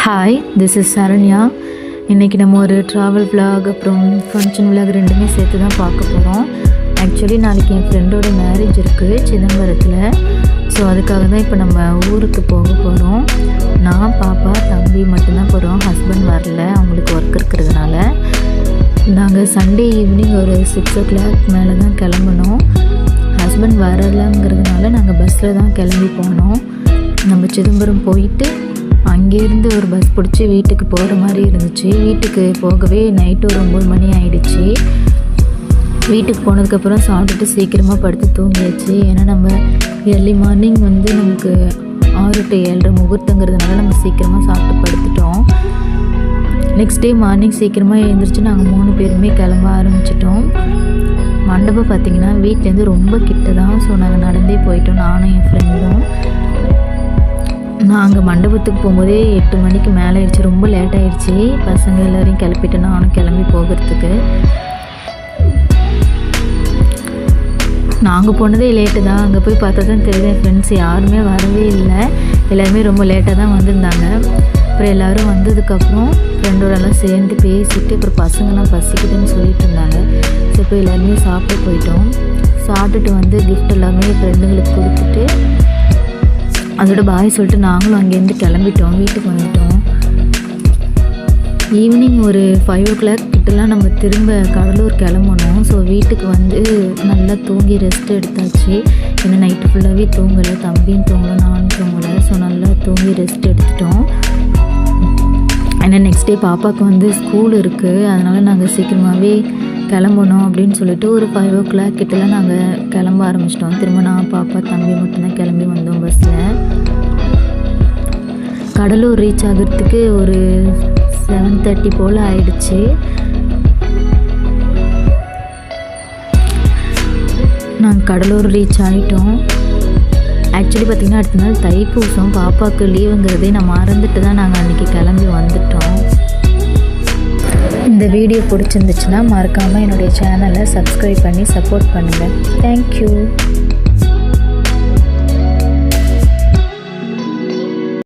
Hi, this is Saranya. இன்றைக்கி நம்ம ஒரு ட்ராவல் விலாக் அப்புறம் ஃபங்க்ஷன் விலாக் ரெண்டுமே சேர்த்து தான் பார்க்க போகிறோம். ஆக்சுவலி நாளைக்கு என் ஃப்ரெண்டோட மேரேஜ் இருக்குது சிதம்பரத்தில். ஸோ அதுக்காக தான் இப்போ நம்ம ஊருக்கு போக போகிறோம். நான், பாப்பா, தம்பி மட்டும்தான் போகிறோம். ஹஸ்பண்ட் வரல, அவங்களுக்கு ஒர்க் இருக்கிறதுனால. நாங்கள் சண்டே ஈவினிங் ஒரு 6 o'clock மேலே தான் கிளம்பணும். ஹஸ்பண்ட் வரலைங்கிறதுனால நாங்கள் பஸ்ஸில் தான் கிளம்பி போனோம். நம்ம சிதம்பரம் போயிட்டு அங்கேருந்து ஒரு பஸ் பிடிச்சி வீட்டுக்கு போகிற மாதிரி இருந்துச்சு. வீட்டுக்கு போகவே நைட்டு ஒரு 9 மணி ஆகிடுச்சு. வீட்டுக்கு போனதுக்கப்புறம் சாப்பிட்டுட்டு சீக்கிரமாக படுத்து தூங்கியாச்சு. ஏன்னா நம்ம ஏர்லி மார்னிங் நமக்கு 6 to 7 முகூர்த்தங்கிறதுனால நம்ம சீக்கிரமாக சாப்பிட்டு படுத்துட்டோம். நெக்ஸ்ட் டே மார்னிங் சீக்கிரமாக எழுந்திரிச்சு நாங்கள் 3 பேருமே கிளம்ப ஆரம்பிச்சிட்டோம். மண்டபம் பார்த்திங்கன்னா வீட்டிலேருந்து ரொம்ப கிட்ட தான். ஸோ நாங்கள் நடந்தே போயிட்டோம், நானும் என் ஃப்ரெண்டும். நாங்கள் மண்டபத்துக்கு போகும்போதே 8 மணிக்கு மேலே ஆயிடுச்சு. ரொம்ப லேட் ஆகிடுச்சி. பசங்க எல்லோரையும் கிளப்பிட்டு நானும் கிளம்பி போகிறதுக்கு. நாங்கள் போனதே லேட்டு தான். அங்கே போய் பார்த்தா தான் தெரியுது என் ஃப்ரெண்ட்ஸ் யாருமே வரவே இல்லை. எல்லாருமே ரொம்ப லேட்டாக தான் வந்திருந்தாங்க. அப்புறம் எல்லோரும் வந்ததுக்கப்புறம் ஃப்ரெண்டோடலாம் சேர்ந்து பேசிட்டு அப்புறம் பசங்களாம் பசிக்குதுன்னு சொல்லிட்டு இருந்தாங்க. ஸோ இப்போ எல்லாருமே சாப்பிட்டு போயிட்டோம். சாப்பிட்டுட்டு கிஃப்ட் எல்லாமே ஃப்ரெண்டுங்களுக்கு கொடுத்துட்டு அதோட பாய் சொல்லிட்டு நாங்களும் அங்கேருந்து கிளம்பிட்டோம். வீட்டுக்கு வந்துட்டோம். ஈவினிங் ஒரு 5 o'clock கிட்டலாம் நம்ம திரும்ப கடலூர் கிளம்பணும். ஸோ வீட்டுக்கு நல்லா தூங்கி ரெஸ்ட் எடுத்தாச்சு. ஏன்னா நைட்டு ஃபுல்லாகவே தூங்கலை, தம்பியும் தூங்கலை, நானும் தூங்கலை. ஸோ நல்லா தூங்கி ரெஸ்ட் எடுத்துட்டோம். ஏன்னா நெக்ஸ்ட் டே பாப்பாவுக்கு ஸ்கூல் இருக்குது. அதனால் நாங்கள் சீக்கிரமாகவே கிளம்பணும் அப்படின்னு சொல்லிட்டு ஒரு 5 o'clock கிட்டலாம் நாங்கள் கிளம்ப ஆரம்பிச்சிட்டோம். திரும்ப நான், பாப்பா, தம்பி மட்டும்தான் கிளம்பி வந்தோம் பஸ்ஸில். கடலூர் ரீச் ஆகிறதுக்கு ஒரு 7:30 போல் ஆயிடுச்சு. நாங்கள் கடலூர் ரீச் ஆகிட்டோம். ஆக்சுவலி பார்த்திங்கன்னா அடுத்த நாள் தைப்பூசம். பாப்பாவுக்கு லீவுங்கிறதே நான் மறந்துட்டு தான் நாங்கள் அன்றைக்கி கிளம்பி வந்துட்டோம். இந்த வீடியோ பிடிச்சிருந்துச்சுன்னா மறக்காமல் என்னுடைய சேனலை சப்ஸ்கிரைப் பண்ணி சப்போர்ட் பண்ணுங்கள். தேங்க்யூ.